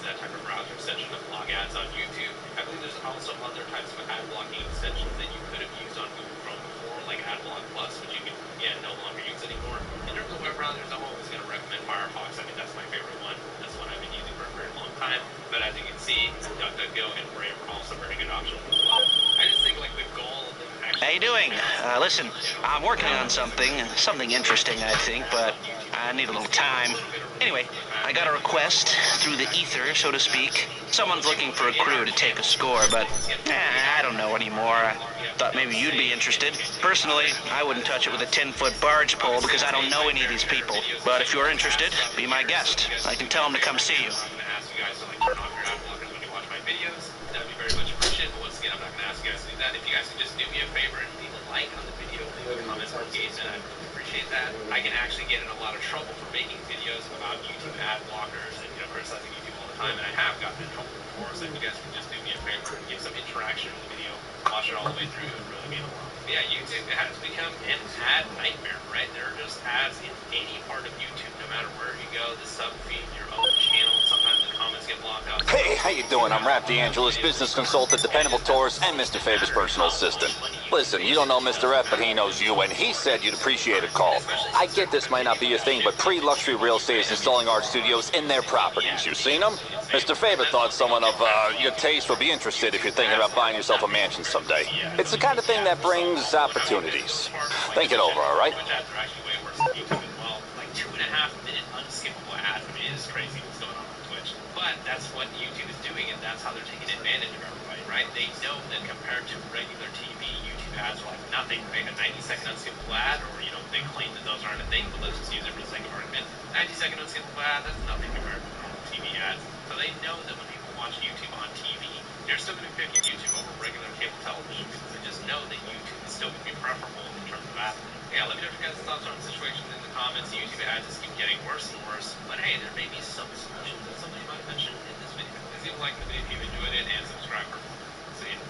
that type of browser extension to block ads on YouTube. I believe there's also other types of ad blocking extensions that you could have used on Google Chrome before, like AdBlock Plus, which you can no longer use anymore. In terms of web browsers, I'm always going to recommend Firefox. I mean, that's my favorite one. That's one I've been using for a very long time. But as you can see, DuckDuckGo and Brave are also very good options as well. I just think like the goal of them actually... How you doing? Listen, I'm working on something interesting, I think, but I need a little time. Anyway, I got a request through the ether, so to speak. Someone's looking for a crew to take a score, but I don't know anymore. I thought maybe you'd be interested. Personally, I wouldn't touch it with a 10-foot barge pole because I don't know any of these people. But if you're interested, be my guest. I can tell them to come see you. I'm going to ask you guys to like turn off your ad blockers when you watch my videos. That would be very much appreciated. But once again, I'm not going to ask you guys to do that. If you guys can just do me a favor and leave a like on the video, leave a comment or engage, and I'd really appreciate that. I can actually get in a lot of trouble for making videos about YouTube ad blockers and criticizing YouTube all the time, and I have gotten in trouble before. So if you guys can just do me a favor and give some interaction in the video, watch it all the way through, it would really mean a lot. But yeah, YouTube has become an ad nightmare, right? There are just ads in any part of YouTube, no matter where you go. The sub feed, your own channel, sometimes the comments get blocked out. Hey, how you doing? I'm Rap DeAngelis, business consultant, dependable tourist, and Mr. Favor's personal assistant. Listen, you don't know Mr. F, but he knows you, and he said you'd appreciate a call. I get this might not be your thing, but pre-luxury real estate is installing art studios in their properties. You seen them? Mr. Favor thought someone of your taste would be interested if you're thinking about buying yourself a mansion someday. It's the kind of thing that brings opportunities. Think it over, all right? Like 2.5-minute unskippable ads. I mean, it is crazy what's going on Twitch. But that's what YouTube is doing, and that's how they're taking advantage of everybody, right? They know that compared to regular TV, YouTube ads are like nothing, right? A 90-second unskippable ad, or, they claim that those aren't a thing, but let's just use it for the sake of argument. 90-second unskippable ad, that's nothing compared to normal TV ads. So they know that when people watch YouTube on TV, they're still going to be picking YouTube over regular cable television because they just know that YouTube is still going to be preferable in terms of ad. Yeah, let me know if you guys' thoughts on the situation in the comments. YouTube ads just keep getting worse and worse. But hey, there may be some solutions that somebody might mention in this video. Please leave a like the video if you enjoyed it and subscribe for more. See ya.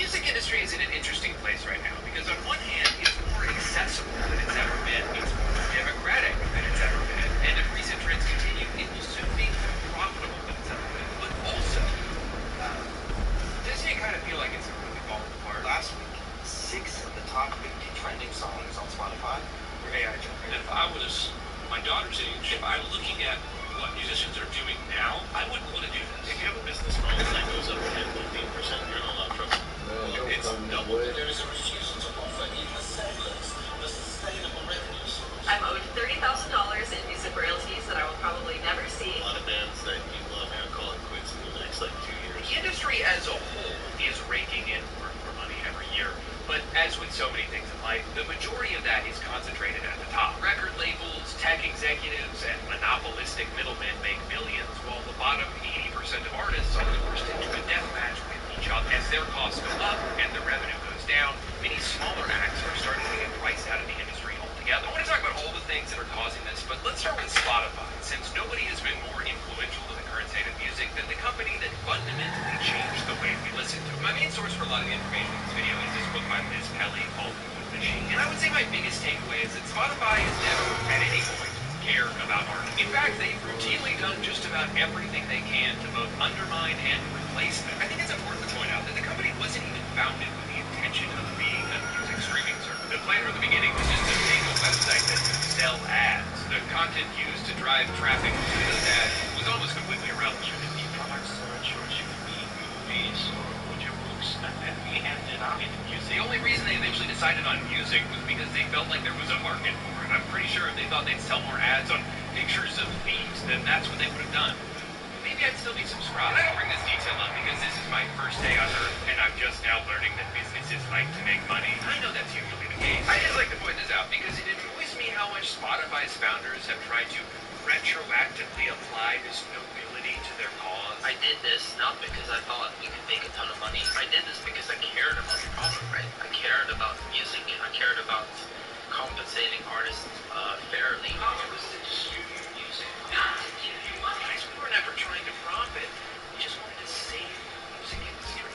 music industry is in an interesting place right now because on one hand, it's more accessible than it's ever been. It's more democratic than it's ever been. And if recent trends continue, it will soon be more profitable than it's ever been. But also, doesn't it kind of feel like it's completely falling apart? Last week, 6 of the top 50 trending songs on Spotify were AI generated. If I was my daughter's age, if I'm looking at what musicians are doing now, I wouldn't want to do this. If you have a business model that goes up 10, 15%, you're in a lot of trouble. It's double. There is a refusal to offer even the settlers the sustainable revenue source. I'm owed $30,000 in music royalties that I will probably never see. A lot of bands that you love are calling quits in the next 2 years. The industry as a whole is raking in more money every year. But as with so many things in life, the majority of that is concentrated at the top. Record labels, tech executives, and monopolistic middlemen make millions, while the bottom 80% of artists are forced into a death match with each other. As their costs go up and the revenue goes down, many smaller acts are starting to get priced out of the industry altogether. I want to talk about all the things that are causing this, but let's start with Spotify, since nobody has been more influential in the current state of music than the company that fundamentally changed the way we listen to it. My main source for a lot of the information in this video is this book by Liz Pelly called The Machine. And I would say my biggest takeaway is that Spotify has never, at any point, cared about art. In fact, they've routinely done just about everything they can to both undermine and replace them. I think it's important to point out that the company wasn't even founded with the intention of being a music streaming service. The plan from the beginning was just to make a website that could sell ads. The content used to drive traffic to those ads was almost completely irrelevant. Should it be product search or should it be movies or audiobooks? And we handed out in music. The only reason they eventually decided on music was because they felt like there was a market for it. I'm pretty sure if they thought they'd sell more ads on pictures of feet, then that's what they would have done. Maybe I'd still be subscribed. I don't bring this detail up because this is my first day on Earth, and I'm just now learning that businesses like to make money. I know that's usually the case. I just like to point this out because it annoys me how much Spotify's founders have tried to retroactively apply this nobility to their cause. I did this not because I thought we could make a ton of money. I did this because I cared about the problem, right? I cared about music and I cared about compensating artists fairly. How was to distribute music? Not to give you money. Guys, we were never trying to profit. We just wanted to save the music industry.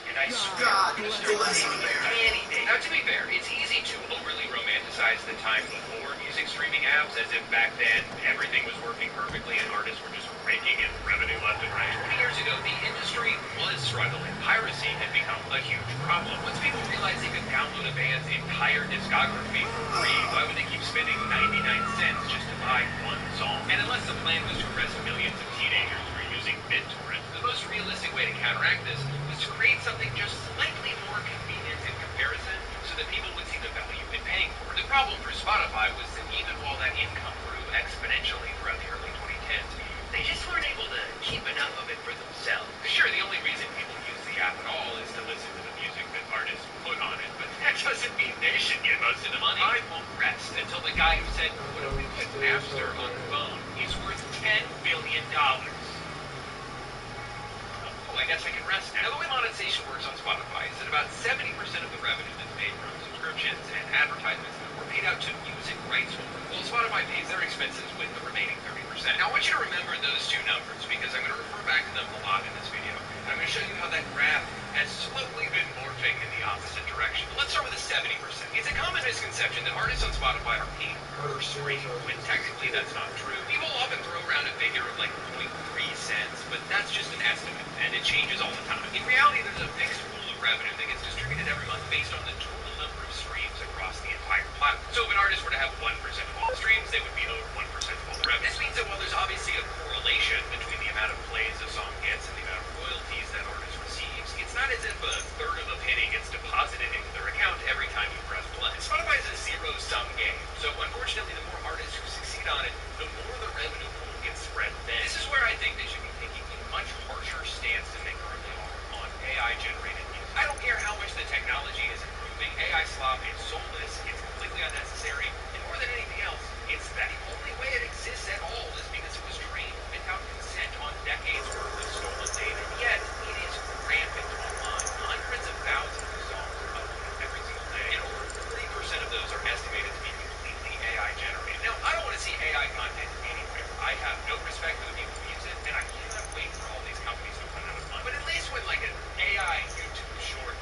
And I swear we're gonna start saving it any day. Now, to be fair, it's easy to overly romanticize the time before music streaming apps, as if back then everything was working perfectly and artists were just raking in revenue left and right. 20 years ago, the industry was struggling. Piracy had become a huge problem. Once people realized they could download a band's entire discography for free, why would they keep spending 99 cents just to buy one song? And unless the plan was to arrest millions of teenagers for using BitTorrent, the most realistic way to counteract this was to create something just slightly more convenient in comparison so that people would see the value in paying for it. The problem for Spotify was that even while that income grew exponentially throughout the early 2010s, they just weren't able to keep enough of it for themselves. Sure, the only reason people use the app at all is to listen to the music that artists put on it, but that doesn't mean they should get most of the money. I won't rest until the guy who said, "What do we put Napster on the phone?" is worth $10 billion. I guess I can rest now. Now, the way monetization works on Spotify is that about 70% of the revenue that's made from subscriptions and advertisements are paid out to music rights holders, while Spotify pays their expenses with the remaining 30%. Now, I want you to remember those two numbers because I'm going to refer back to them a lot in this video. And I'm going to show you how that graph has slowly been morphing in the opposite direction. But let's start with the 70%. It's a common misconception that artists on Spotify are paid per stream, when technically that's not true. People often throw around a figure of like 0.3 cents, but that's just an estimate, and it changes all the time. In reality, there's a fixed pool of revenue that gets distributed every month based on the total number of streams across the entire platform. So if an artist were to have 1% of all the streams, they would be owed 1% of all the revenue. This means that while there's obviously a correlation between the amount of plays a song gets and the amount of royalties that artist receives, it's not as if a third of a penny gets deposited into their account every time you press play. Spotify is a zero-sum game, so unfortunately the more artists who succeed on it, the more the revenue pool gets spread thin. This is where I think they should be taking a much harsher stance than they currently are on AI-generated music. I don't care how much the technology is improving, AI slop is soulless, it's completely unnecessary, and more than anything else, it's that the only way it exists at all is because it was trained without consent on decades worth of stolen data. Yet, it is rampant online. Hundreds of thousands of songs are uploaded every single day, and over 40% of those are estimated to be completely AI generated. Now, I don't want to see AI content anywhere. I have no respect for the people who use it, and I cannot wait for all these companies to run out of money. But at least when like an AI YouTube short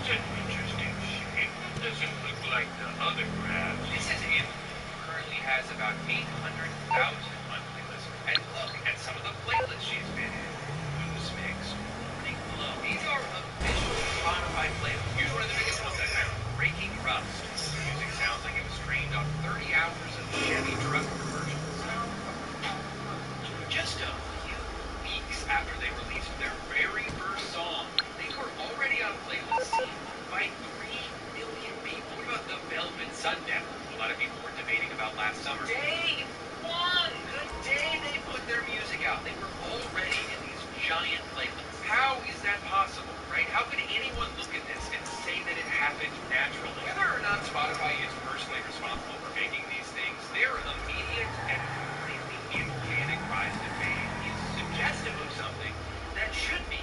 That's an interesting shape. Doesn't look like the other crabs. This is it. Currently has about 800,000 monthly listeners. And look at some of the playlists she's been in. Loose Mix, Morning Glow. These are official Spotify playlists. Here's one of the biggest ones I found. Breaking Rust. Music sounds like it was streamed on 30 hours of Chevy truck commercials. Just a few weeks after they released their very first song, they were already on playlists by 3 million people. What about The Velvet Sundown? A lot of people were debating about last summer. Day one! The day they put their music out, they were already in these giant playlists. How is that possible, right? How could anyone look at this and say that it happened naturally? Whether or not Spotify is personally responsible for making these things, their immediate and completely inorganic rise to fame is suggestive of something that should be.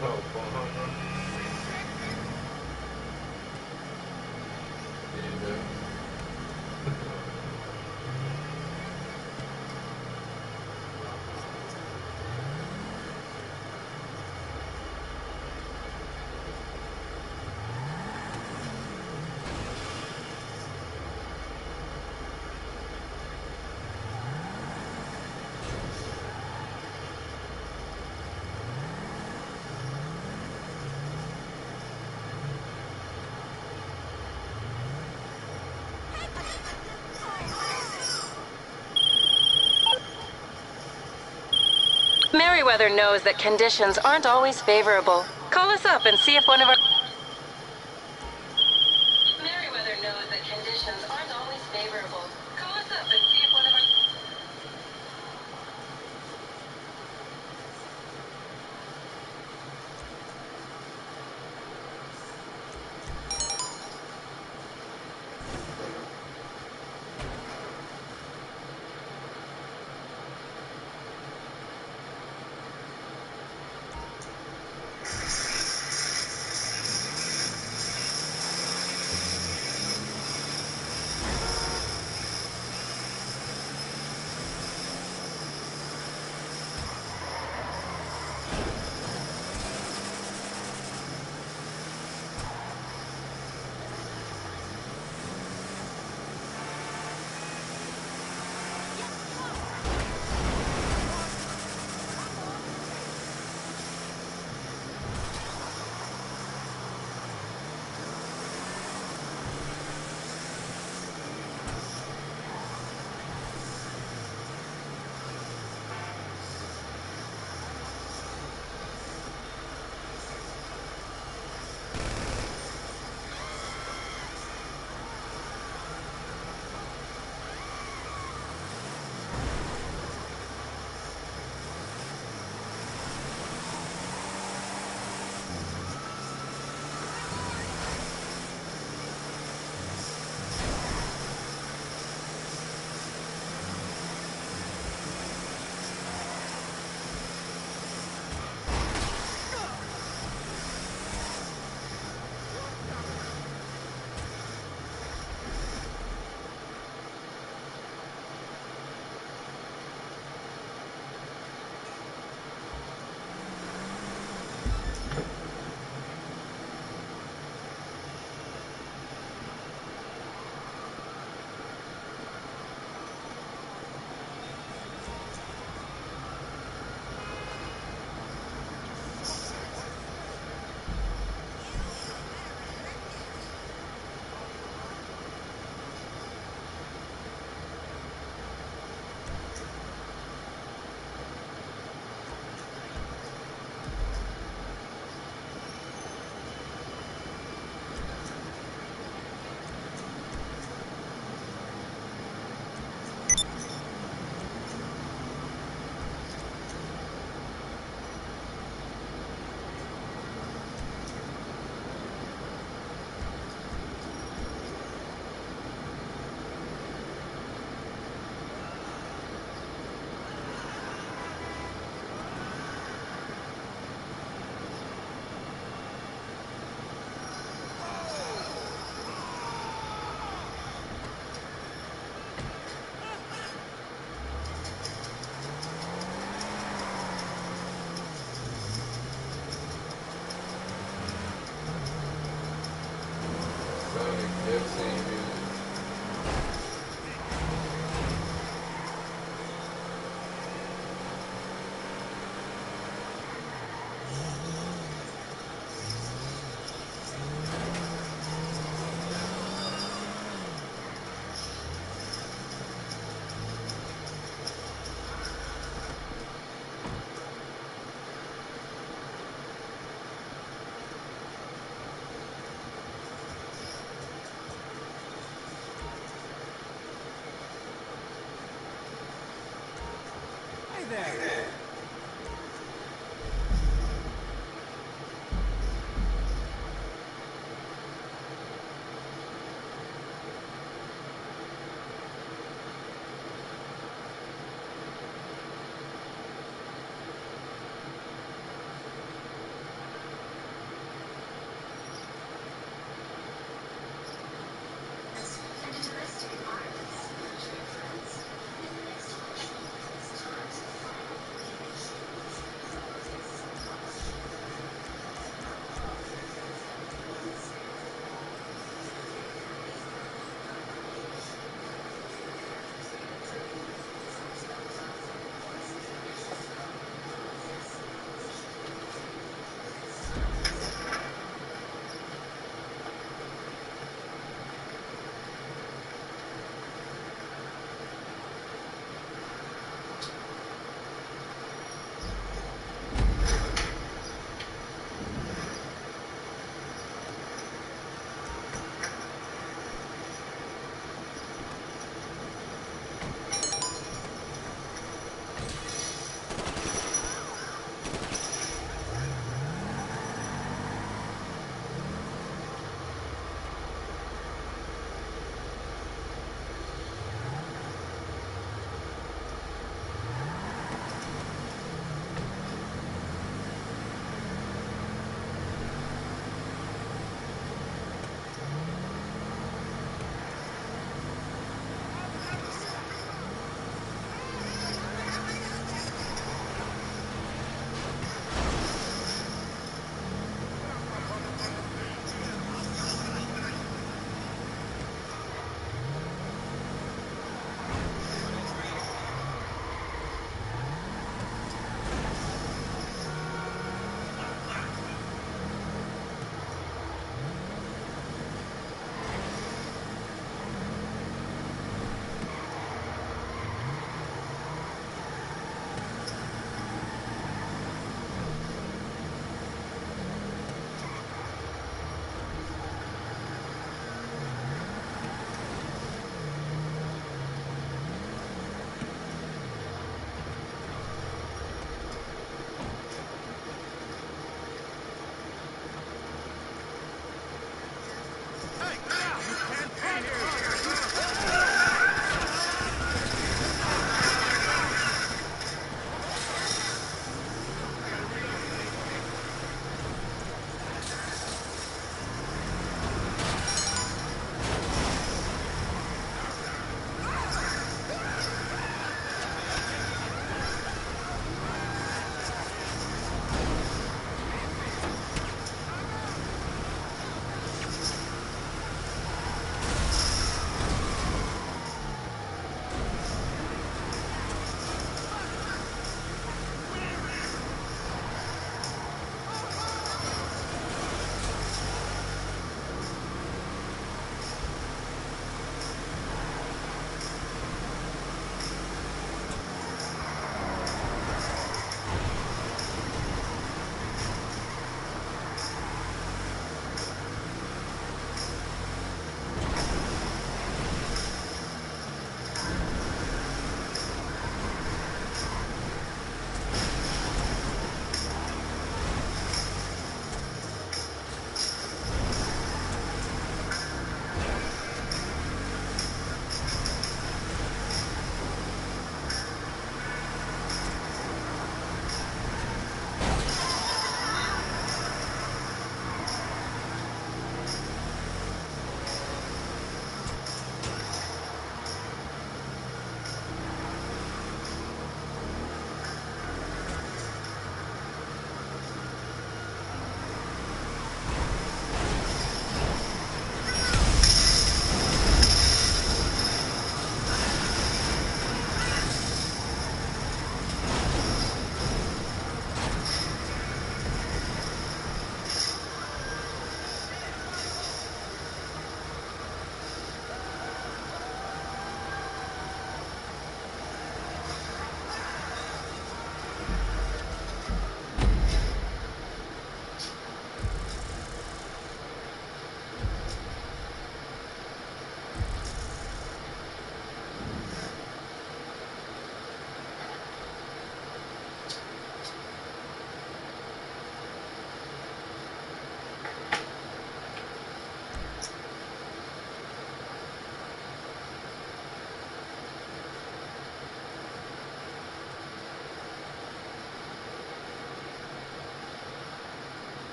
Oh, 400. Yeah. Merriweather knows that conditions aren't always favorable. Call us up and see if one of our... Merriweather knows that conditions aren't always favorable. Call us up and see if one of our...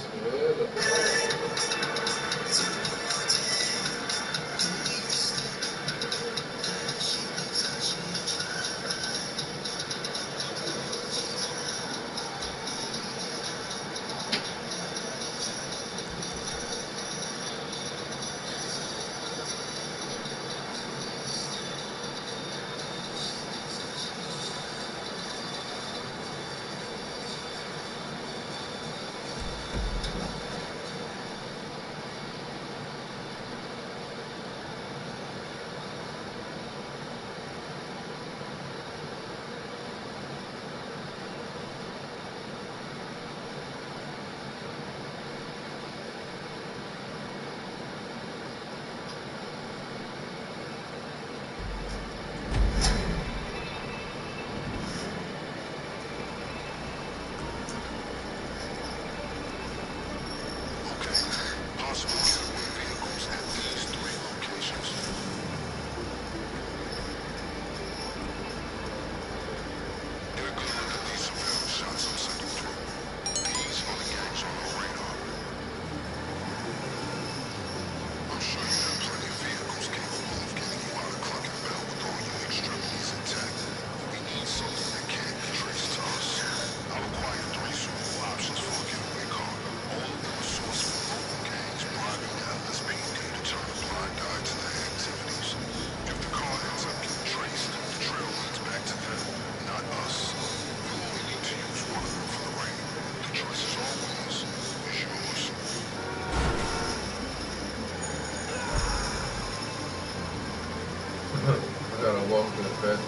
I gotta walk to the bed.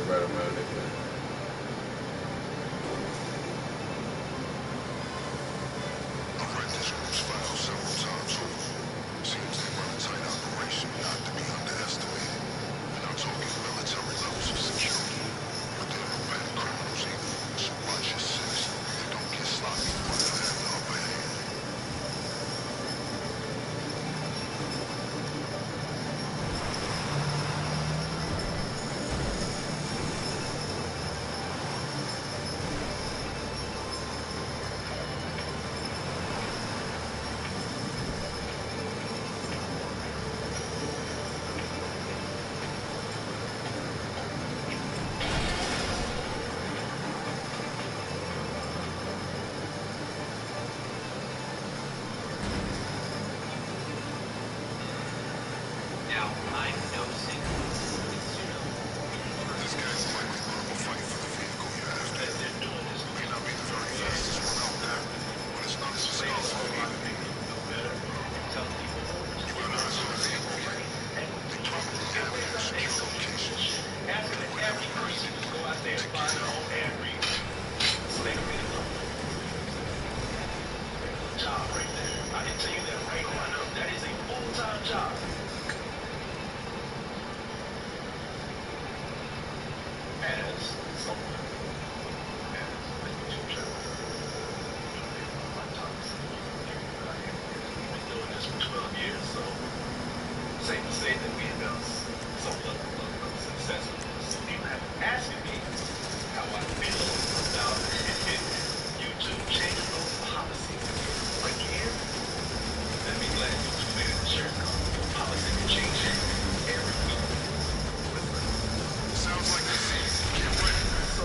Right around it. I've read this group's files several times over. Seems they run a tight operation not to be underestimated. We're not talking military levels of security, but they're no petty criminals either. So watch your six and don't get sloppy the ones that have the upper hand. Now, I'm no singer. It's, This guy's likely put up a fight for the vehicle you're after. They're doing this. May not be the very fastest one out there, but it's none to scoff at either. No better. Tell people. You got eyes on the vehicle yet? They probably have it at a secure location. Asking Do that whatever every you person need to go do out there to and get find it their on. own area. So they can really know. Job right there. I can tell you that right now. I know. That is a full-time job. As someone has a YouTube channel. My top we've been doing this for 12 years, so safe to say that we have some level of success with this. People have been asking me how I feel about YouTube changing those policies. Again, let me glad YouTube made a shirt called Policy can change every week. Sounds like the season. Get ready. So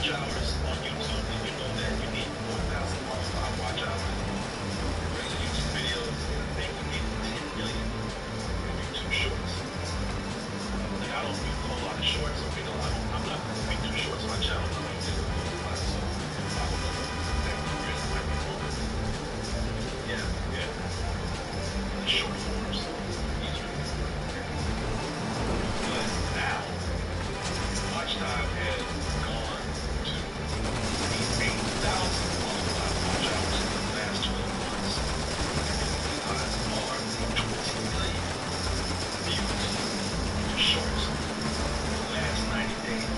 watch hours on YouTube, then you know that you need 4,000 watch hours. Regular YouTube videos, they would need 10 million for YouTube shorts. Like I don't do a whole lot of shorts, so I'm not moving too shorts on my channel. I don't do a whole lot, so I don't know that number is might be more. Yeah, yeah. The short forms. But now, watch time has gone to 8,000 qualified watch hours in the last 12 months. Odds are 20 million views to shorts in the last 90 days.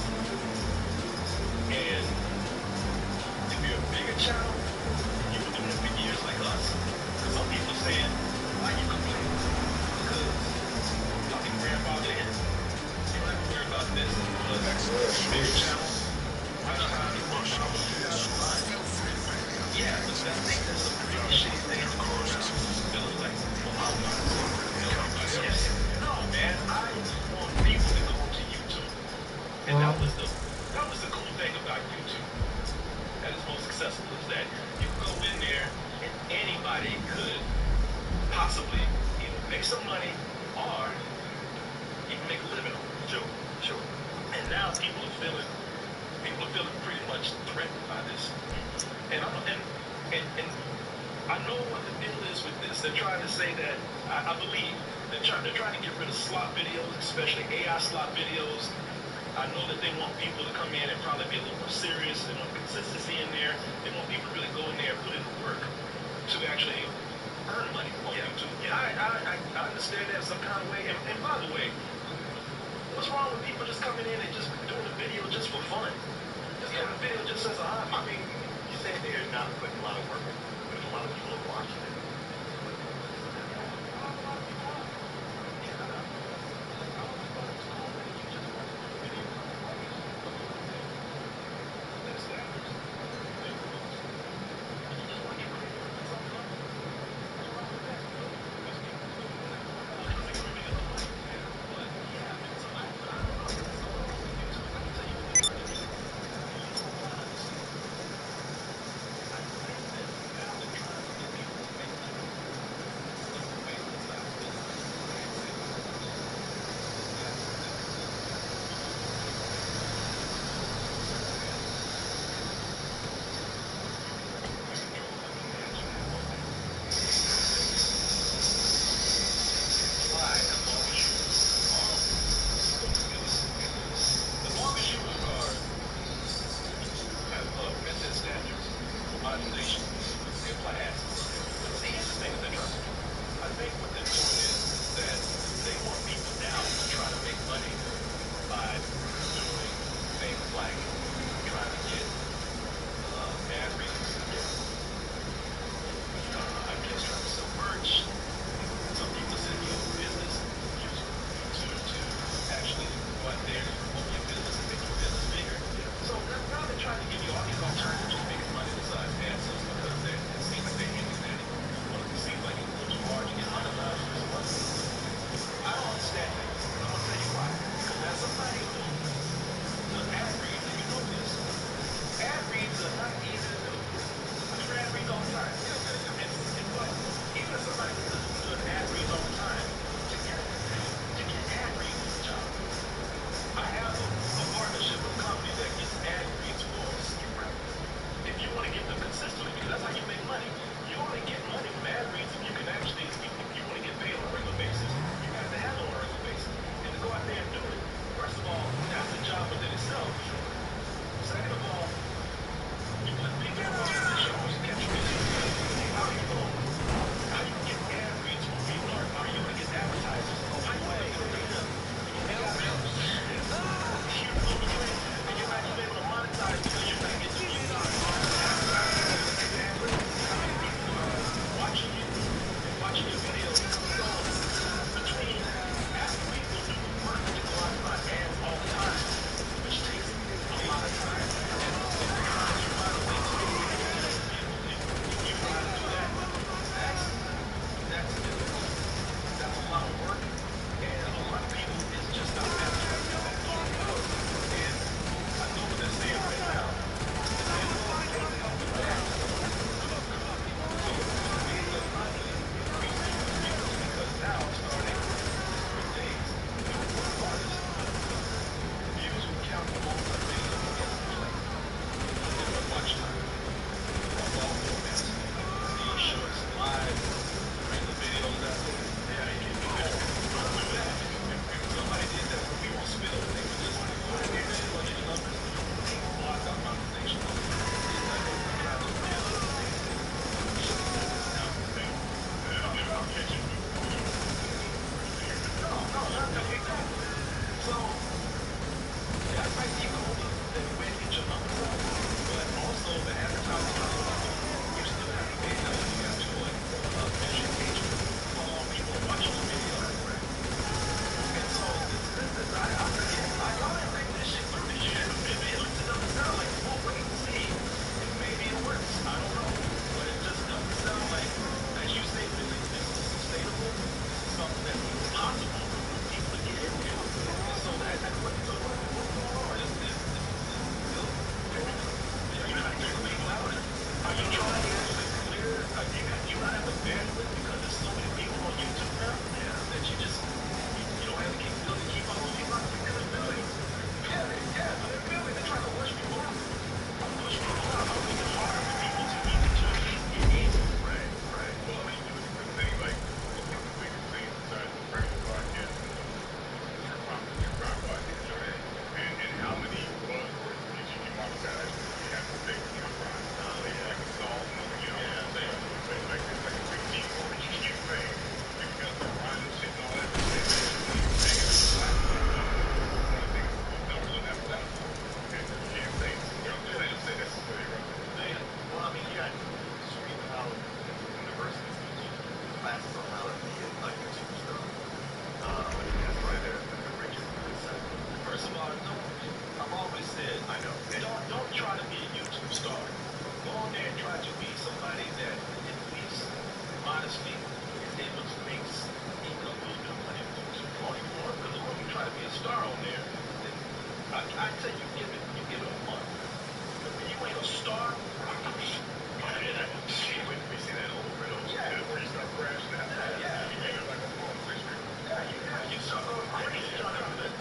And if you're a bigger channel, you've been doing it for years like us, because some people are saying, why you complaining? Because y'all can grandfather in. You don't have to worry about this. Because bigger channel, watch time is more powerful than you guys are lying. Yeah, but I think there's some pretty shitty things going around. Feeling like, well, I'm not. Yes. No, man, I want people to go to YouTube. And that was the cool thing about YouTube. That is most successful is that you can go in there and anybody could possibly either make some money or even make a living on it. Sure, sure. And now people are feeling pretty much threatened by this. And I know what the deal is with this. They're trying to say that I believe they're trying to get rid of slot videos, especially AI slot videos. I know that they want people to come in and probably be a little more serious. They want consistency in there. They want people to really go in there and put in the work to actually earn money on YouTube. Yeah, I understand that in some kind of way. And by the way, what's wrong with people just coming in and just doing a video just for fun? Just doing a video just as a hobby. I mean, you say they're not putting a lot of work in, but a lot of people are watching it. I'd say you give it a month. When you ain't a star, we see that over and over. Yeah, where you start crashing out. Yeah, you make it like a phone picture. Yeah, you start going crazy. You start having that.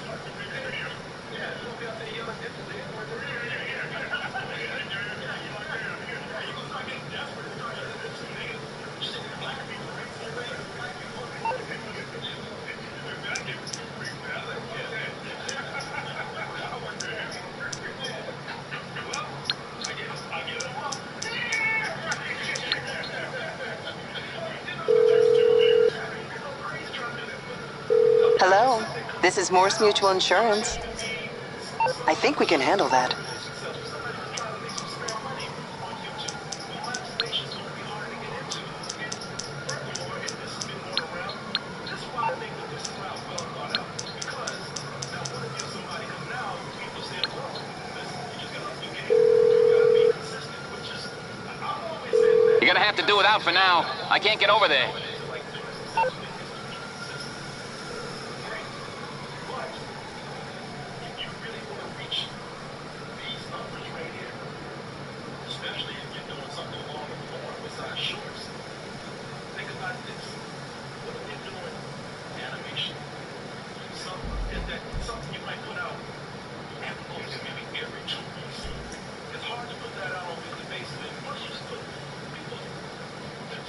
Yeah, you don't be out there yelling at the N-word. Yeah, you like that. Yeah, you gonna start getting desperate and start yelling at some niggas. Shit, black people rape some niggas, black people. That nigga's too freak, man. I like, fuck that. I want that. Well, I give it a month. Hello, this is Morse Mutual Insurance. I think we can handle that. Somebody's just trying to make some spare money on YouTube. The monetization's going to be harder to get into. And furthermore, and this has been going around, this is why I think that this is not well thought out. Because now what if you're somebody, because now people are saying, well, listen, you just got to up your game. You got to be consistent, which is, I've always said that. You're gonna have to do without for now. I can't get over there. To like to be successful is to be consistent. Great. But if you really want to reach these numbers right here, especially if you're doing something longer form besides shorts, think about this. What if you're doing animation? Something you might put out at most maybe every 2 weeks. It's hard to put that out on a weekly basis. And plus you just put people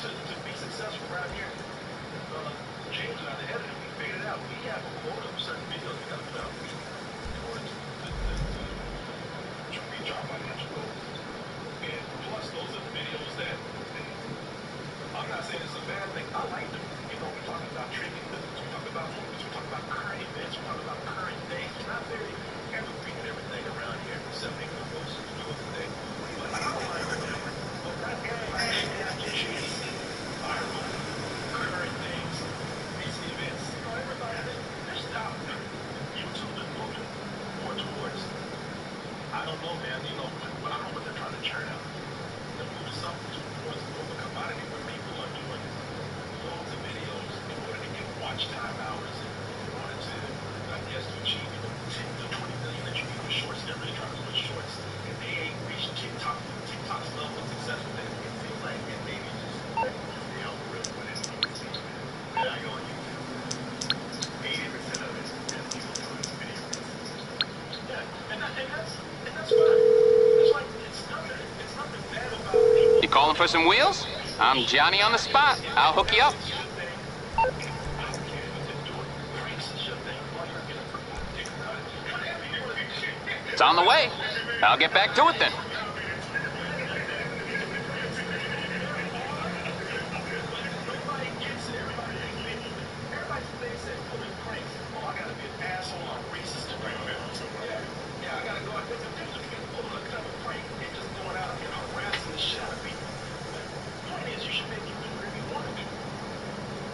to be successful right here. James and I, the editor, we figured it out. We have a quota of certain videos we got to put out in order to reach our financial goals. And plus, those are the videos that, I'm not saying it's a bad thing. I like them. You know, we talk about trending news, we talk about movies, we talk about current events, we talk about current things. It's not very evergreen and everything around here, except maybe the folks who do it today. But I don't mind doing it. But not everybody should have to chase viral, current things, recent events. You know, everybody, this is how YouTube is moving more towards, I don't know, man, you know, but I don't know what they're trying to churn out. They're moving something towards more of a commodity where people are doing loads of videos in order to get watch time hours and in order to, I guess, to achieve, you know, 10 to 20 million that you need with shorts. They're really trying to push shorts. And they ain't reached TikTok's level of success with that. It feels like it maybe just the algorithm when it's when I go on YouTube, 80% of it is people doing videos. Yeah, and that's fine. It's like it's nothing bad about people. You calling for some wheels? I'm Johnny on the spot. I'll hook you up. It's on the way. I'll get back to it then.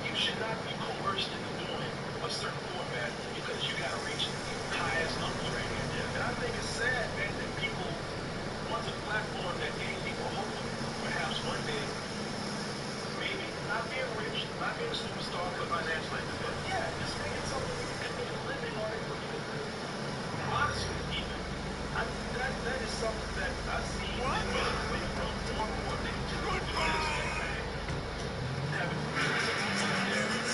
You should not be coerced into doing a certain format because you got to reach highest numbers right here. And I think it's sad, man, that people want a platform that gave people hope, perhaps one day, maybe not being rich, not being a superstar financially, but yeah, just making something where you can make a living on it, where you can live honestly even. That is something that I see men getting away from more and more. They just do this thing, man. Having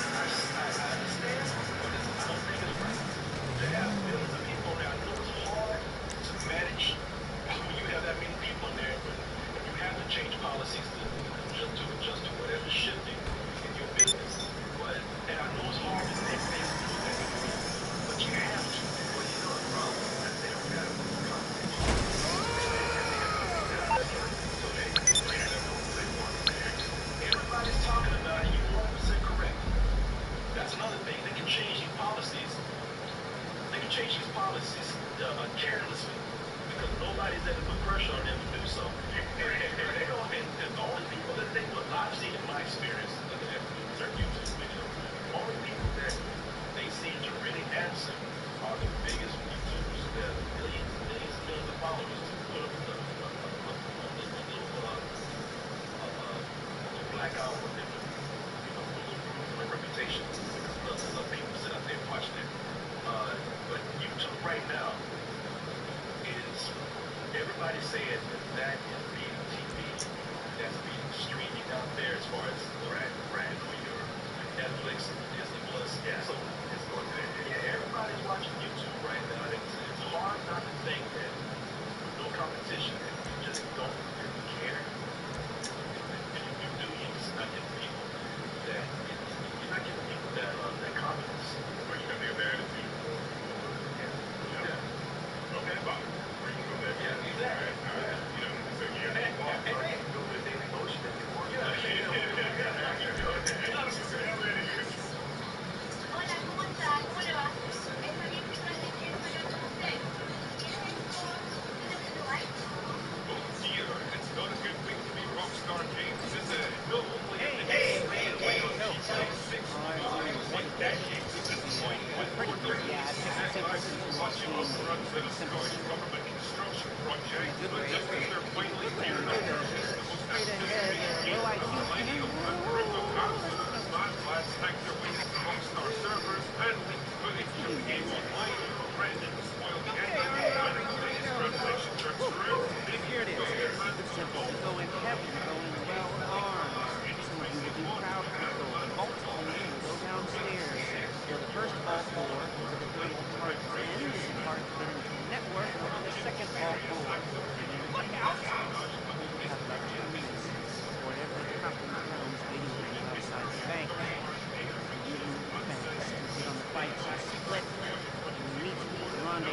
I understand, but I don't think it's right to have millions of people on there. I know it's hard to manage when you have that many people on there, and you have to change policies to adjust to whatever's shifting in your business. And I know it's hard to make things move that quickly, but you have to. Well, you know the problem is that they don't got it with the competition. Everybody's talking about it. You're 100% correct. That's another thing. They can change these policies. They can change these policies carelessly because nobody's there to put pressure on them to do so. And they don't. And the only people that they put, I've seen in my experience, looking at certain YouTube videos, the only people that they seem to really answer are the biggest YouTubers that have millions and millions and millions of followers to put up a little black eye on them, you know, a little bruise on their reputation because other people sit out there and watch that. But YouTube right now, everybody's saying that is beating TV. That's beating streaming out there as far as brand for your Netflix, Disney Plus. Yeah. So it's going to everybody's watching YouTube right now. It's hard not to think that with no competition, if you just don't really care, if you do, you're just not getting people that you're not getting people that confidence. Or you're gonna be embarrassed to okay, Bob. Where you go there? Yeah, exactly. All right. You know, so you're go with Daily Motion and you work. Hola, ¿cómo está? ¿Cómo le va? Está bien que traje esto yo con usted. ¿Tiene Xbox? ¿Tiene Light? Oh dear, it's not a good week to be Rockstar Games, is it? Not only have the game made its way on GTA 6 for more than 1 decade, this is point with more WCZ license launching on runs in a Scottish government construction project, but just as they're finally gearing up to release the most anticipated game of the millennium, a group of absolute mad lads hacked their way into Rockstar servers and leaked footage of the game online, threatening to spoil the ending, and if today's revelations are true, maybe Here it you've is. got your Keep hands it on simple. both. You go in heavy. You go in well armed. Some of you will do crowd control. The vault team will go downstairs. Go to the first vault door where the thermal charges end. The cards get into a network and open the second vault door. And look out! Because we have about 2 minutes before every cop in town is waiting for you outside the bank. You really need to fast and get on the fight so split. And meet me at the rendezvous.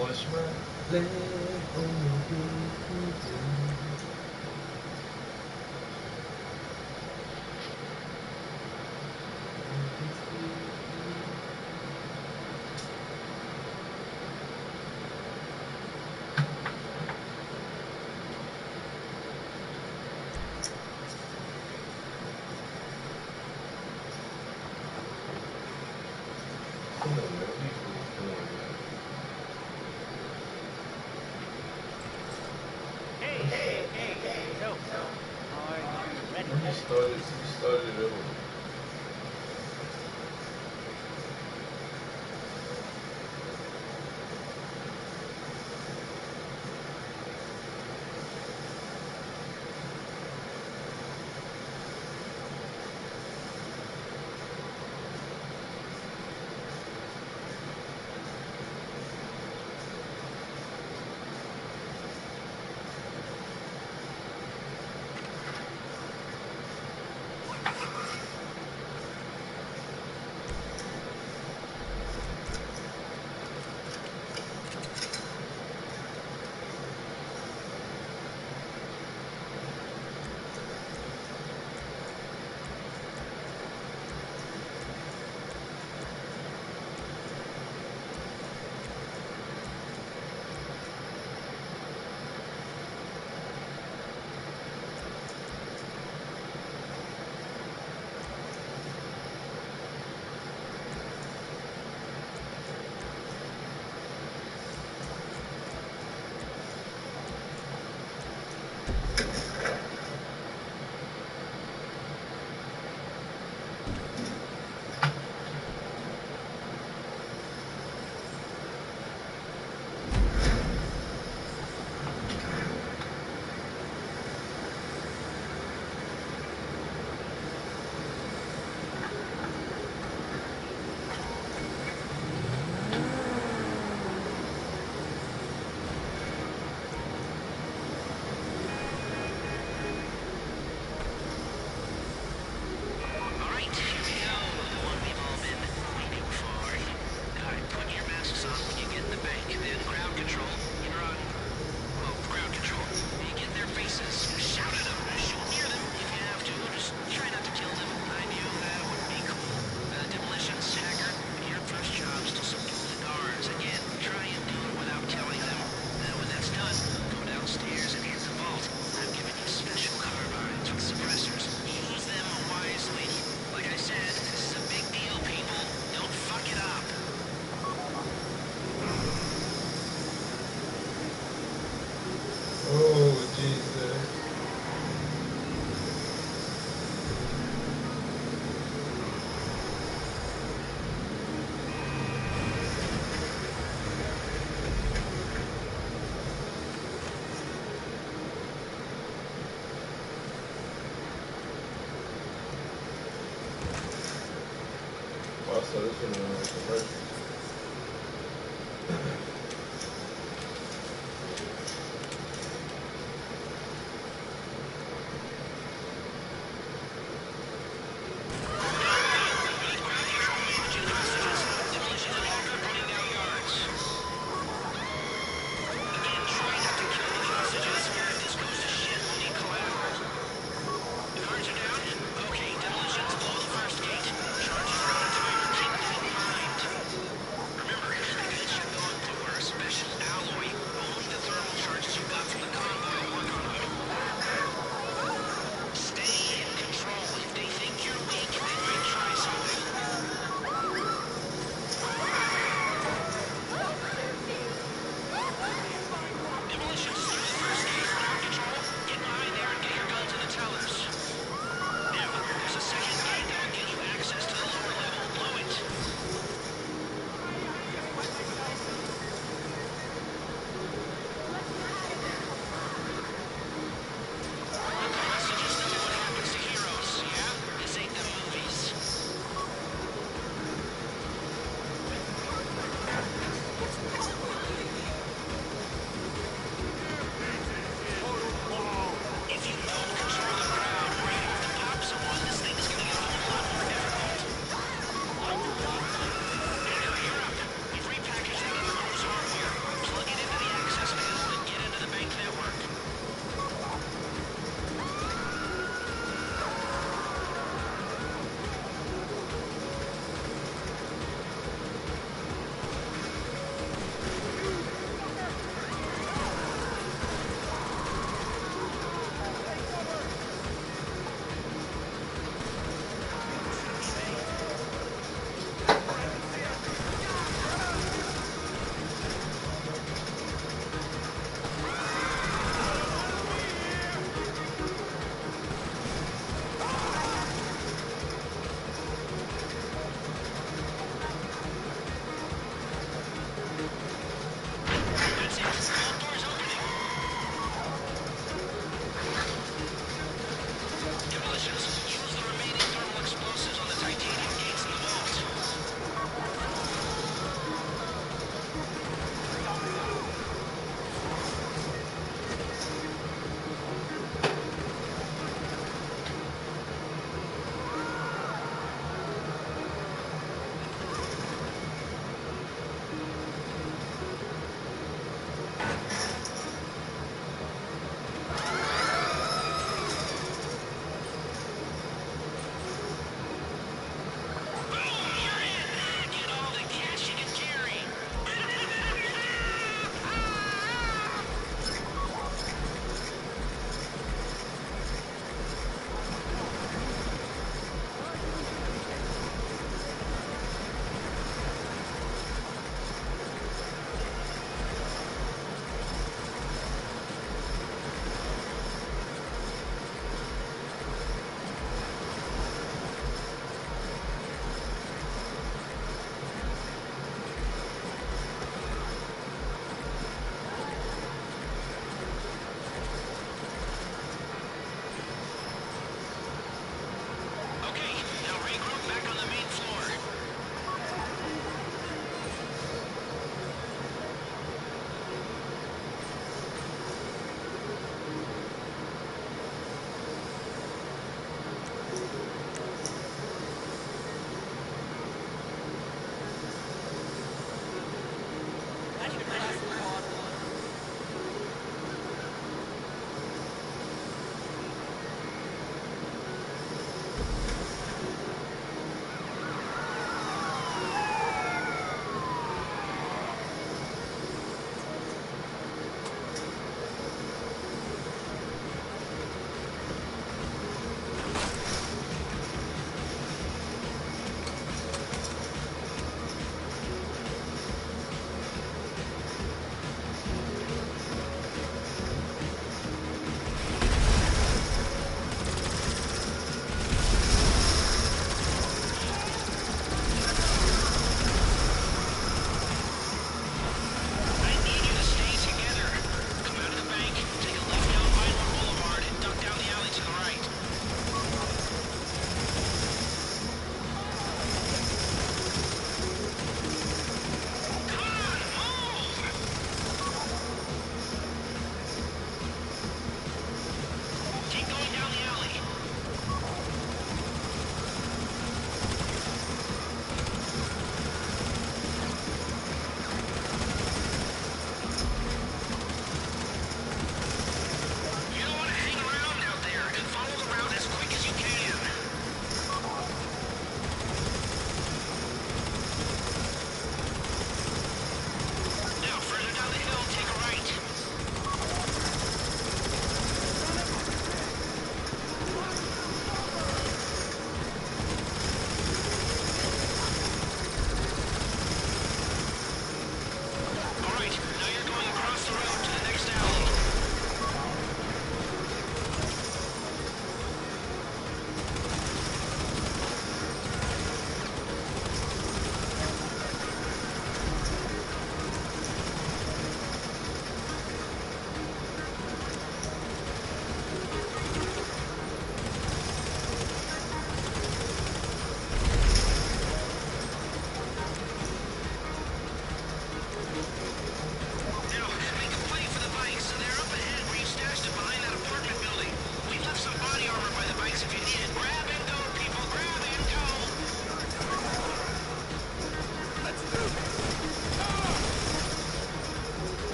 Wash my leg on your bed. Come on, man. What are you doing, man? Hey, so, are you ready? You started it over. All right, here we go. The one we've all been waiting for. All right, put your masks on when you get in the bank. Then crowd control. You're on, well, crowd control. You get their faces. Shout at them. Shoot near them if you have to. Just try not to kill them. I knew that wouldn't be cool. Demolitions, hacker. Your first job's to subdue the guards. Again, try and do it without killing them. When that's done, go downstairs and hit the vault. I'm giving you special carbines with suppressors. Use them wisely. Like I said, this is a big deal, people. Don't fuck it up. Oh, Jesus. Also, this one was a commercial. Okay, demolitions, blow the first gate. Charges are on timer. Keep that in mind.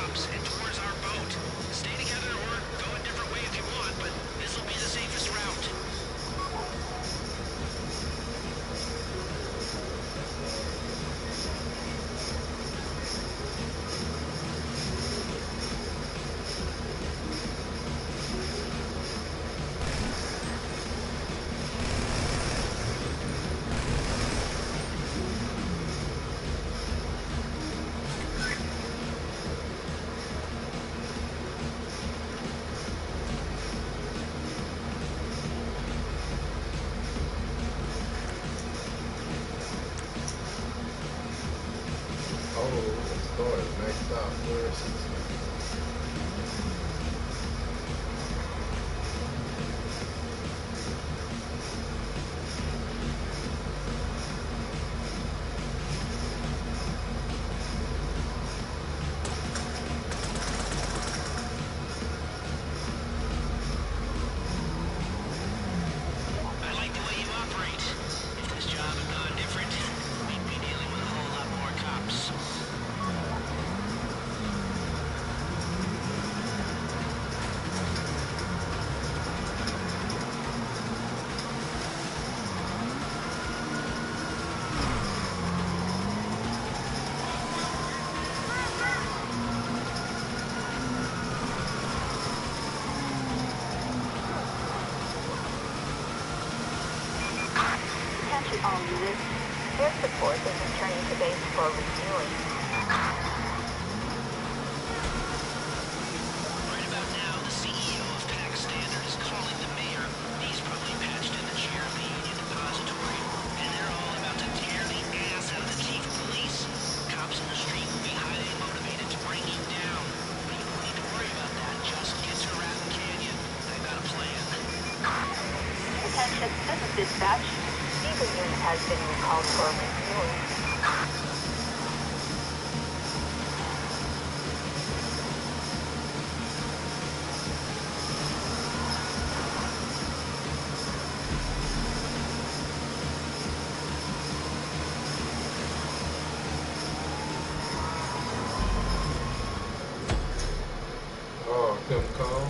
cops. Head towards our boat. Stay together or go a different way if you want, but this'll be the safest route. Oh, the store is maxed out first. I like the way you operate. If this job had gone different, we'd be dealing with a whole lot more cops. Attention all units. Air support is returning to base for refueling. Right about now, the CEO of PAC Standard is calling the mayor. He's probably patched in the chair of the union depository. And they're all about to tear the ass out of the chief of police. Cops in the street will be highly motivated to bring you down. But you don't need to worry about that. Just get to Raton Canyon. I've got a plan. Attention, this is dispatch. Diesel unit has been recalled for refueling. Oh, Kim Cole.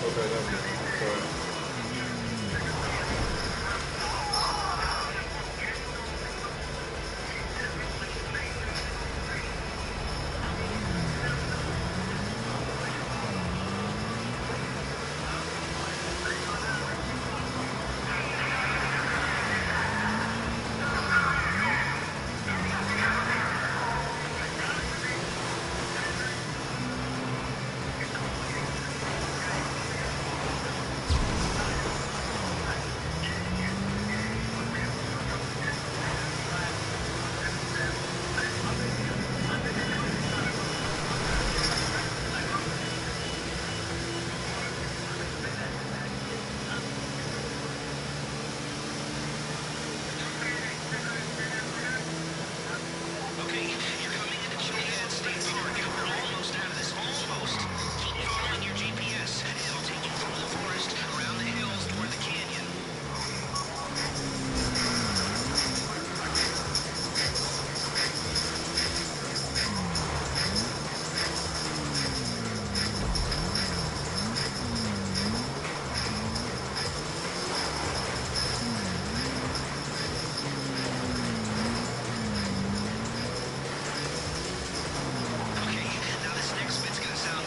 Okay, never mind. Sorry. Okay, you're coming into Juliet State Park. We're almost out of this. Almost. Keep following your GPS. It'll take you through the forest, around the hills, toward the canyon. Okay, now this next bit's gonna sound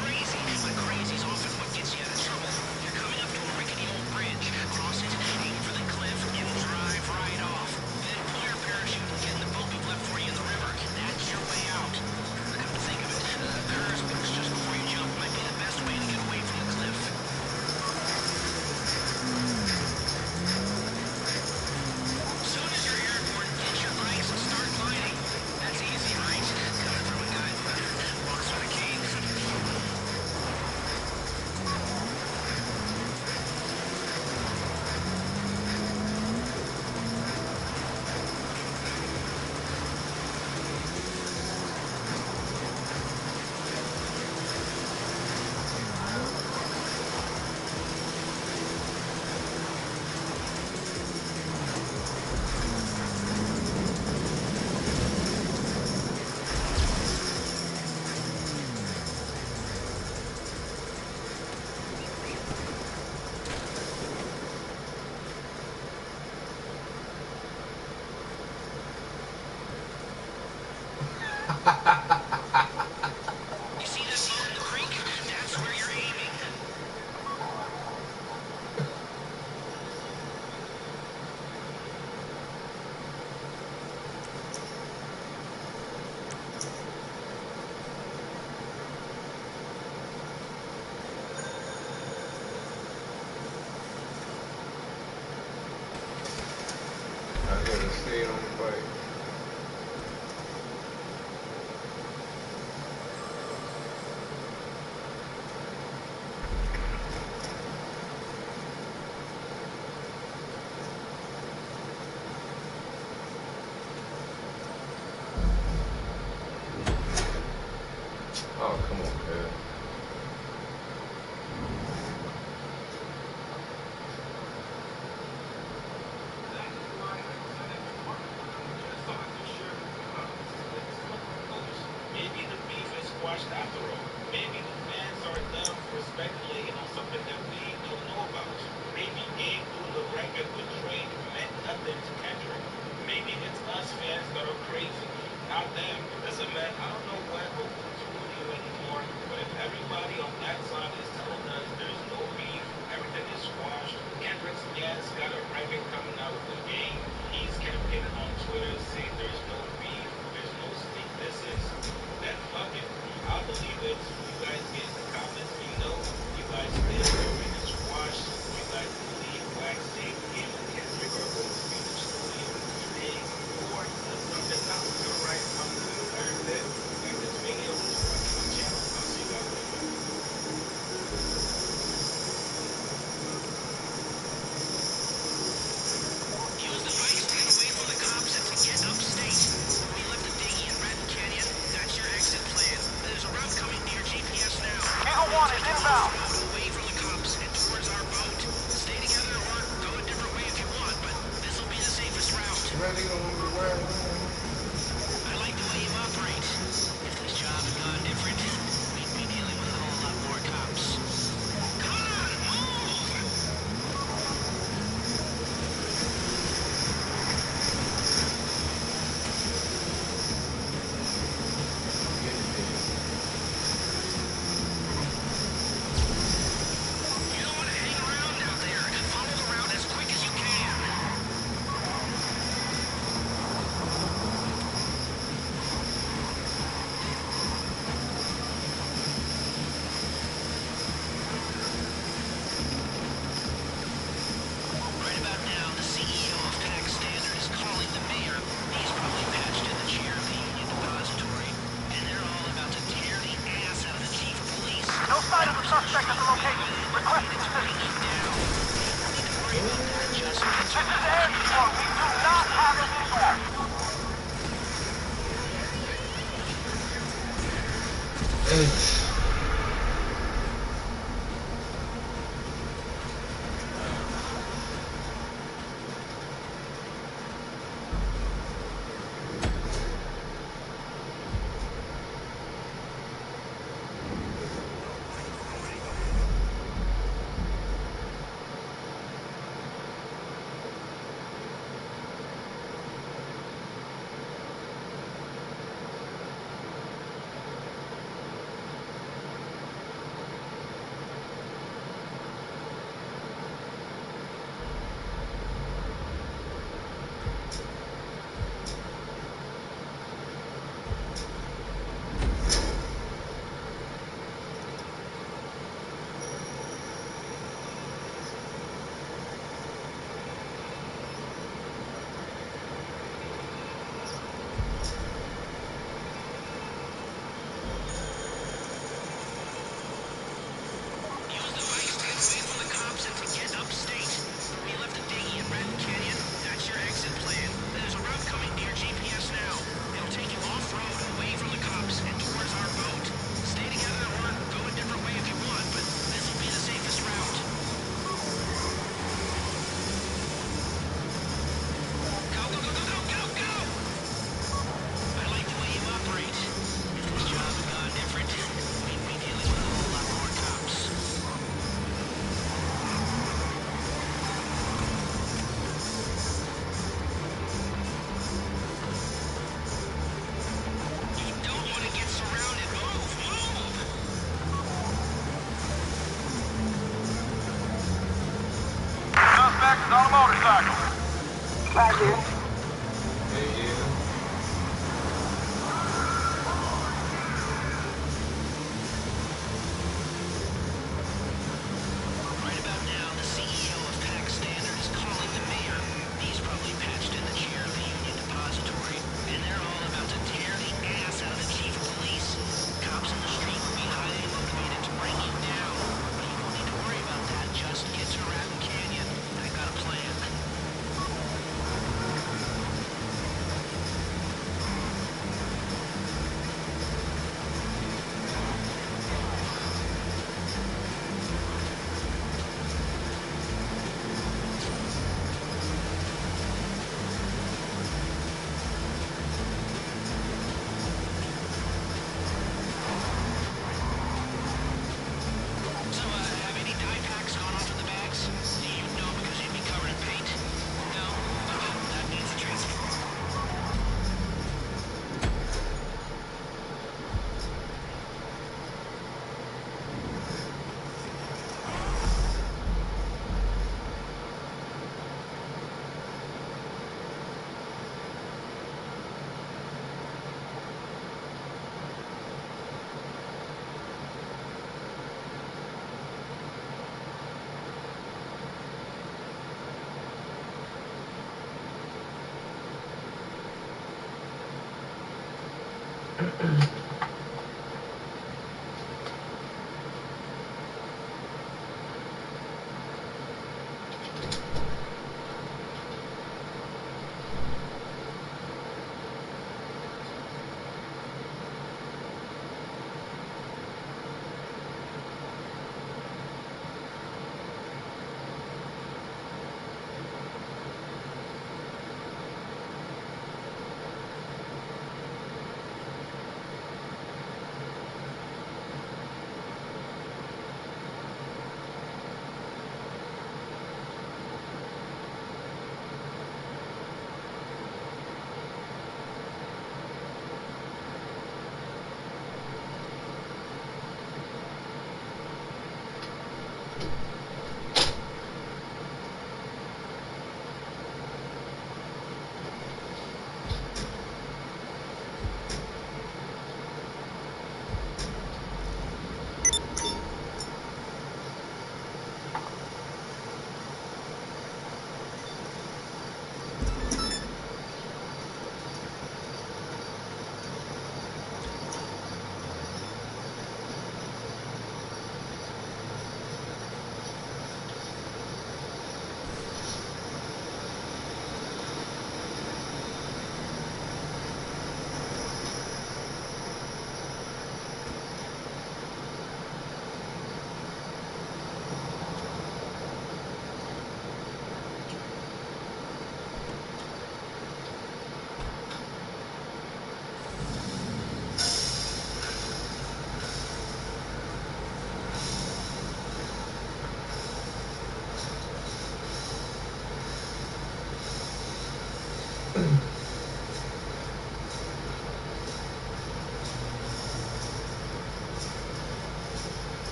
crazy, but crazy's often what gets you out of trouble. You're coming up to a rickety old bridge. Cross it, aim for the cliff, and drive right off. Then pull your parachute and get in the boat we've left for you in the river. That's your way out. Come to think of it, Kerr's box just before you jump might be the best way to get away from the cliff. Soon as you're airborne, get your bikes and start gliding. That's easy, right? Coming from a guy who walks with a cane. You see that boat in the creek? That's where you're aiming. I gotta stay on the bike. Oh, come on, man. Maybe the beef is squashed after all. Maybe the fans are done for speculating on something that we don't know about. Maybe Gabe doing the record with Drake meant nothing to Kendrick. Maybe it's us fans that are crazy, not them. Listen, man, I don't know what or who to believe anymore, but if everybody on that side is telling us there's no beef, everything is squashed, Kendrick's yes got a record coming out with the game, he's campaigning on Twitter saying there's no beef, there's no sneak distance, then fuck it. I'll believe it. You guys get in the comments below. You guys think everything is squashed. You guys believe Wax Tape, Game, and Kendrick are going to be in the studio today, or does something not feel right on the entire bit? Like this video, subscribe to my channel. I'll see you guys later. Use the bikes to get away from the cops and to get upstate. We left the dinghy in Raton Canyon. That's your exit plan. There's a route coming to your GPS now. Eagle 1 is inbound. Route away from the cops and towards our boat. Stay together or go a different way if you want, but this will be the safest route. Man, they don't want me to wear it. I like the way you operate. If this job had gone different, we'd be dealing with a whole lot more cops. No sign of the suspect at the location. Requesting assistance. This is Air 4. We do not have a visual. Evet.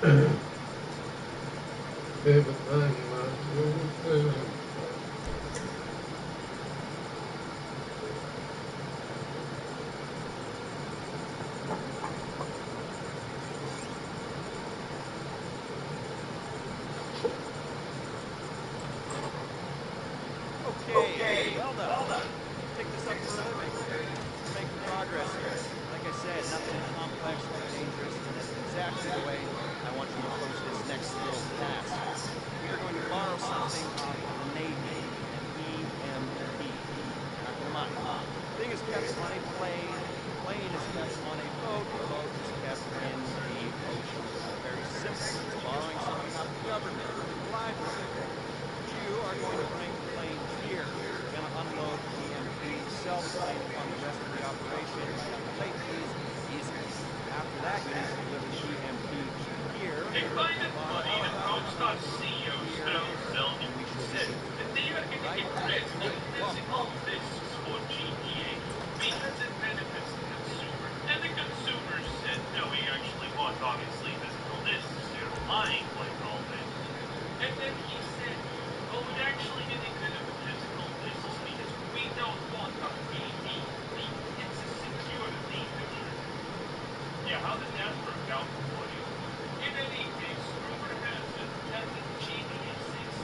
Everything must go through. Okay, well done. Pick this up for a living. We're making progress here. Like I said, nothing complex or dangerous, and that's exactly the way I want you to approach this next little task. We are going to borrow something off of the Navy, an EMP. Now, keep in mind, the thing is kept on a plane, the plane is kept on a boat, the boat is kept in the ocean. Very simple. It's borrowing something off the government to fly the thing. You are going to bring the plane here. We're going to unload the EMP, sell the plane to fund the rest of the operation, write off the late fees, easy. After that, you need to deliver the EMP here, Hey, find jump it on a funny that helicopter, Coach fly Stock's the plane CEO here, Spencer and we should be said good to go. that they are going to Right? get rid of Welcome. physical discs for GPA because it benefits the consumer. And the consumers said, no, we actually want, obviously, physical discs. They're lying like always. And then he said, oh, we're actually getting rid of physical discs because we don't want our AV leaked. It's a security measure. Yeah, how did that work out for you? In any case, rumor has it that the GBA 6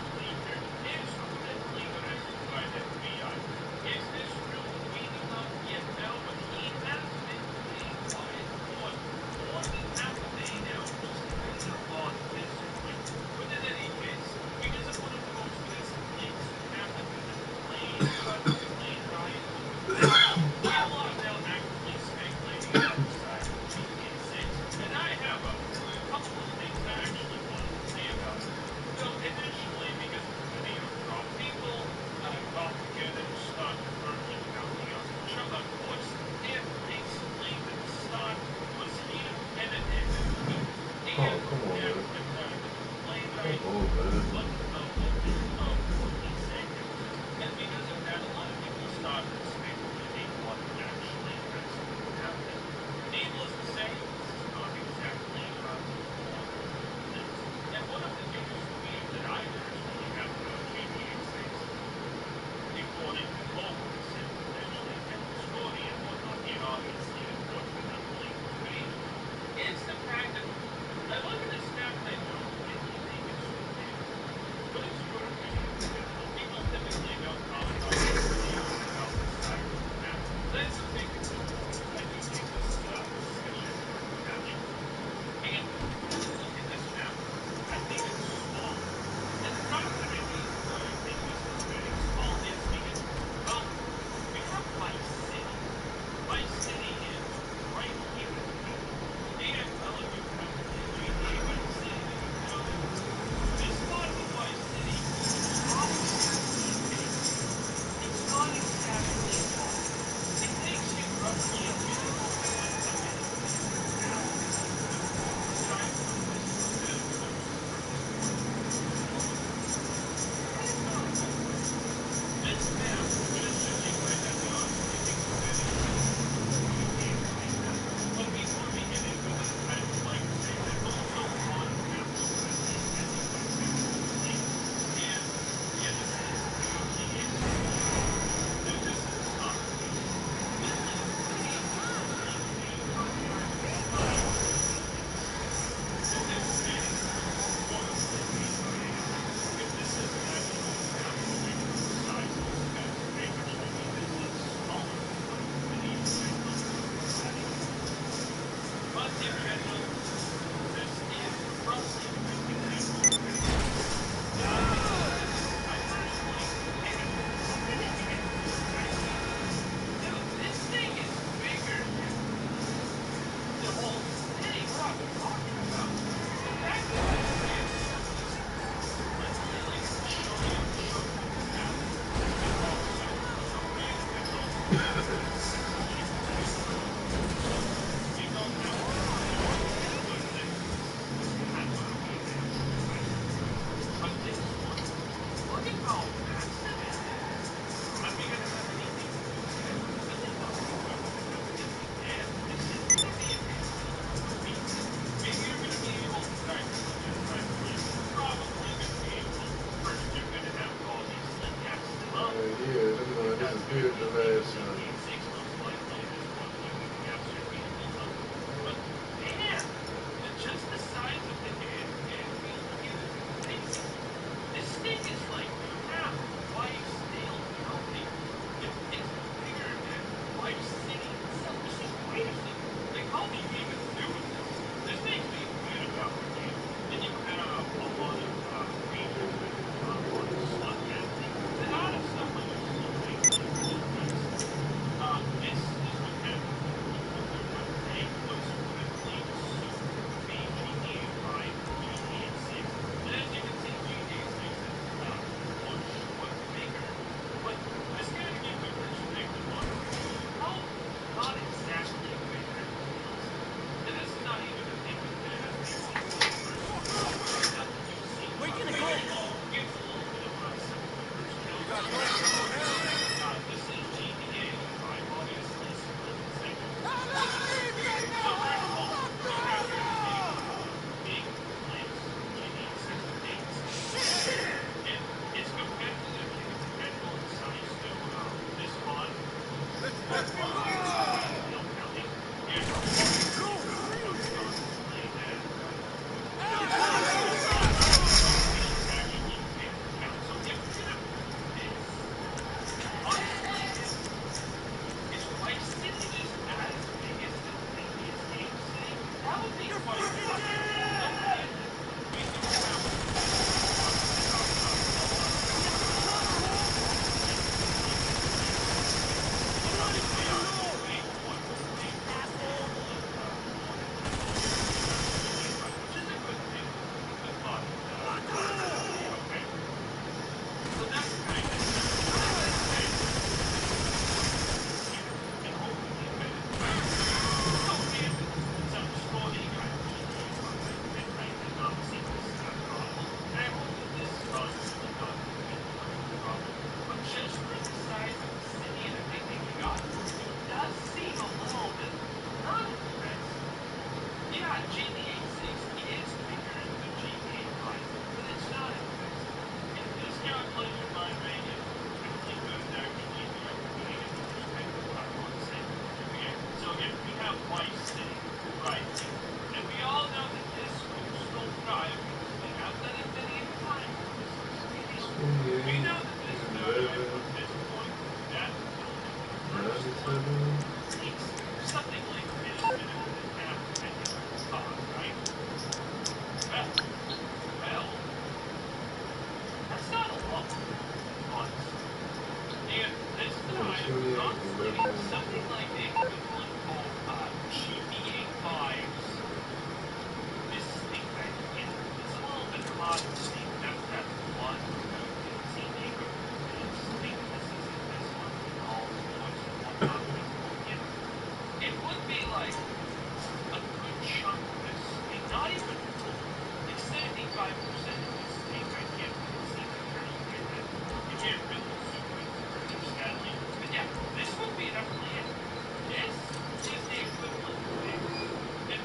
computer delays. GTA 6 most likely is one that we can absolutely build up. But man, just the size of the head and the faces. This thing is like half Lifesteal County. It's bigger than Life City itself. This is crazy. Like, how do you even do this? This makes me mad about the game. And you have a lot of features that a lot of slot casting. A lot of stuff on your slot actually really nice. This is what happens when people do what they would sort of claim suit the GTA 5 and GTA 6. And as you can see, GTA 6 is much, much bigger. But this kind of gives you perspective on how not exactly bigger it feels. And this is not even a thing with the first that you've seen. Where you gonna go? Gives a little bit of some first kill. You got plans to move in? This is GTA 5, obviously split second. Now let's leave right So now! first of all, Fuck we the have some hell! big plans for GTA 6 dates. And it's competitive. It's compatible in size to this mod. Let's get moving! Lifesteal County. And obviously that Hey, Bobby! actually bigger town. So if we're gonna do this, honestly, if Life City is as big as the previous game city, that would be You're quite fucking fun. dead! But granted, we do have Get the chopper, Wolf! I'm ready for you, roll! Asshole! which is a good thing. But On the roll! okay. So that's kind of and hopefully so if some scrolling and I did not see this problem, and I hope that this will not be much of a problem. But just for the size of the city and everything we got, it does seem a little bit not impressive. Yeah, GTA 6 is bigger than GTA 5, but it's not impressive. And this calculation by me is really good, actually, putting into perspective what I want to say. Okay, so if we have Vice City right here, and we all know that this coastal drive, because we have done it many a time on the series, we 28, know that this drive 11, from this point to that building, the first one, 97. takes something like 10 minutes and a half, depending on the car, right? Well, that's not a lot, honestly. And this time, 28, honestly, 11. something like the equivalent of GTA 5's Mystic, I think. It's a little bit hard to see, but that's one DLC neighborhood. And it's, I think this is in this one, with all the boys and whatnot. It would be like a good chunk of this thing, not even full, like 75% of this thing. I can't really see that turning into, you can't really zoom in further, sadly. But yeah, this would be definitely it. This is the equivalent of this. And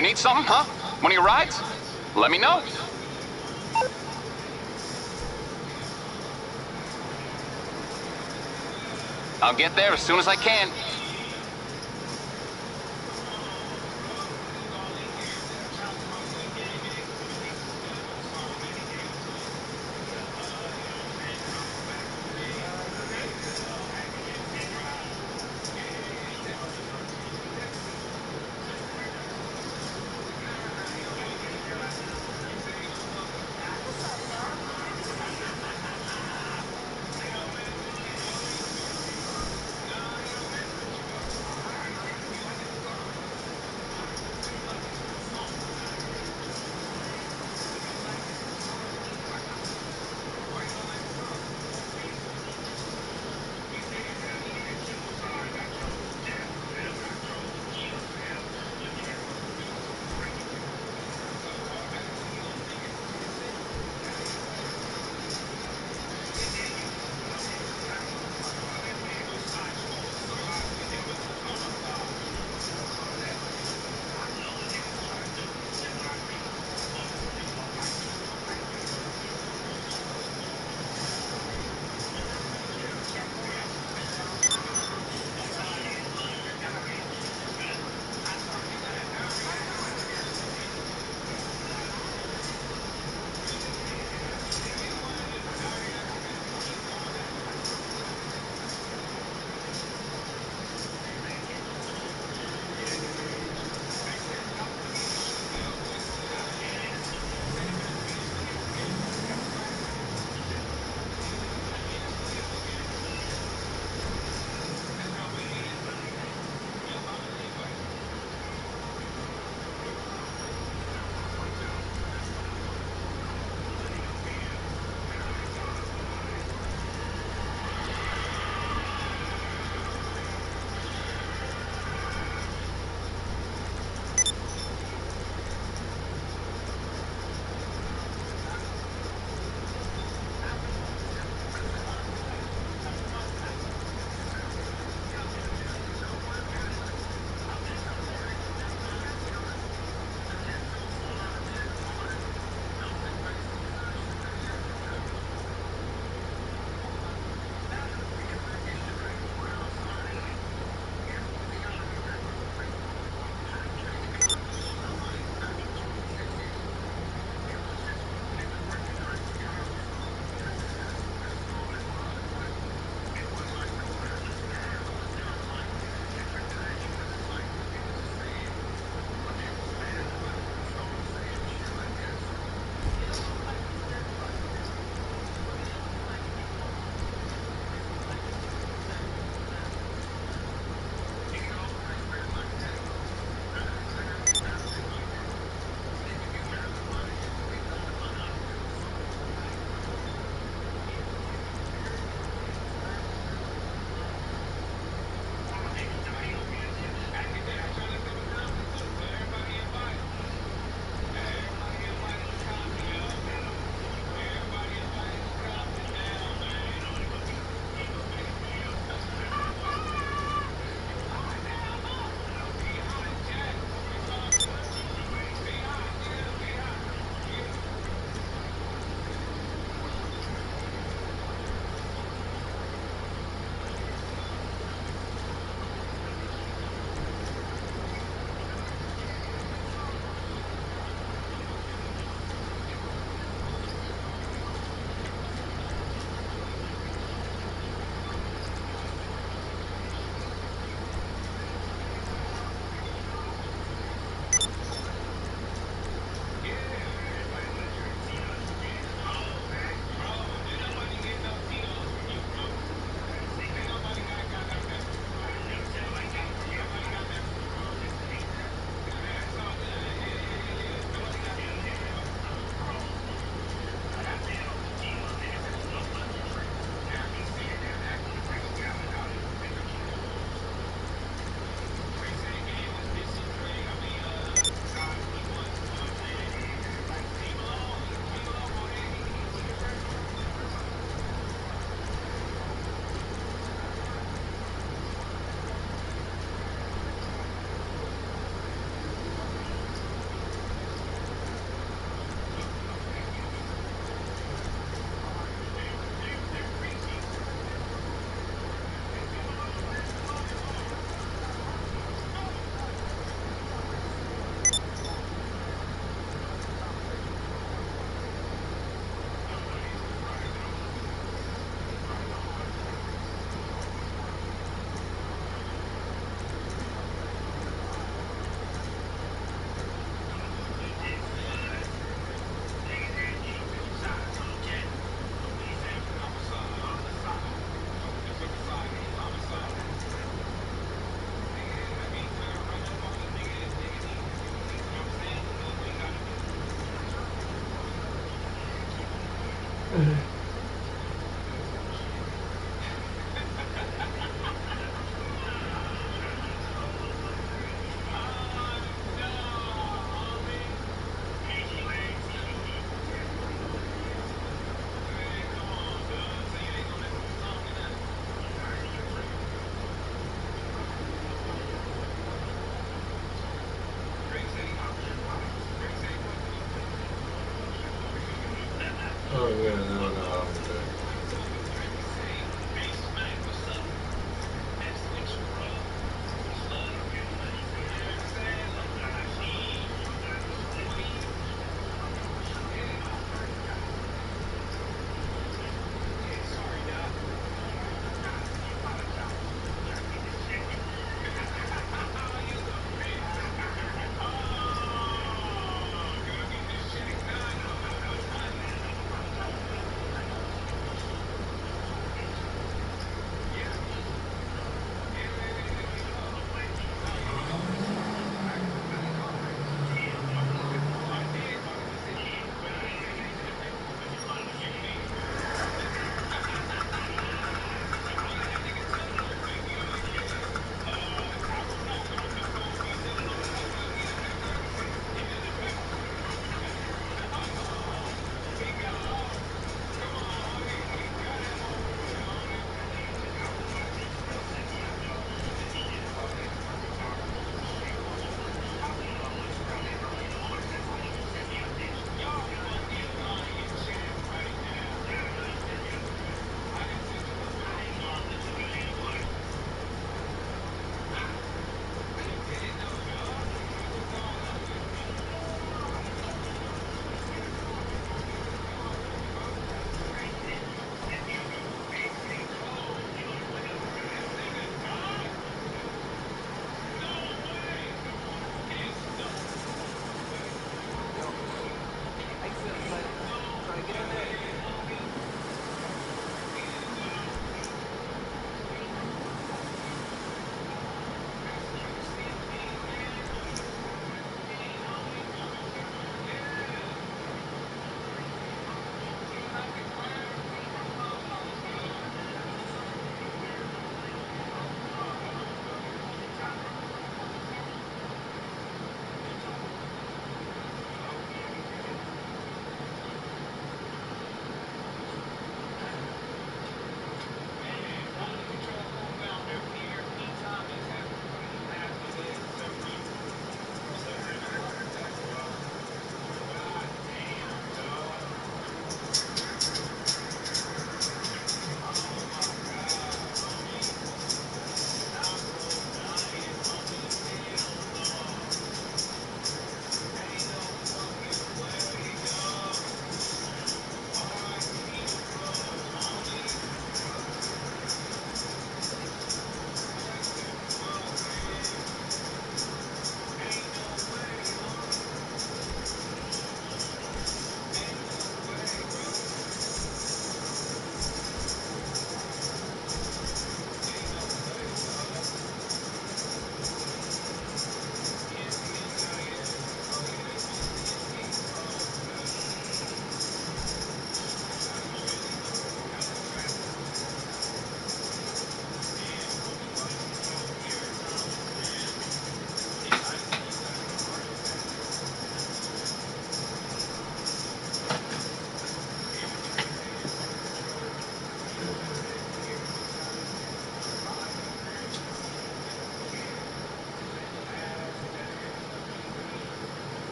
You need something, huh? One of your rides? Let me know. I'll get there as soon as I can.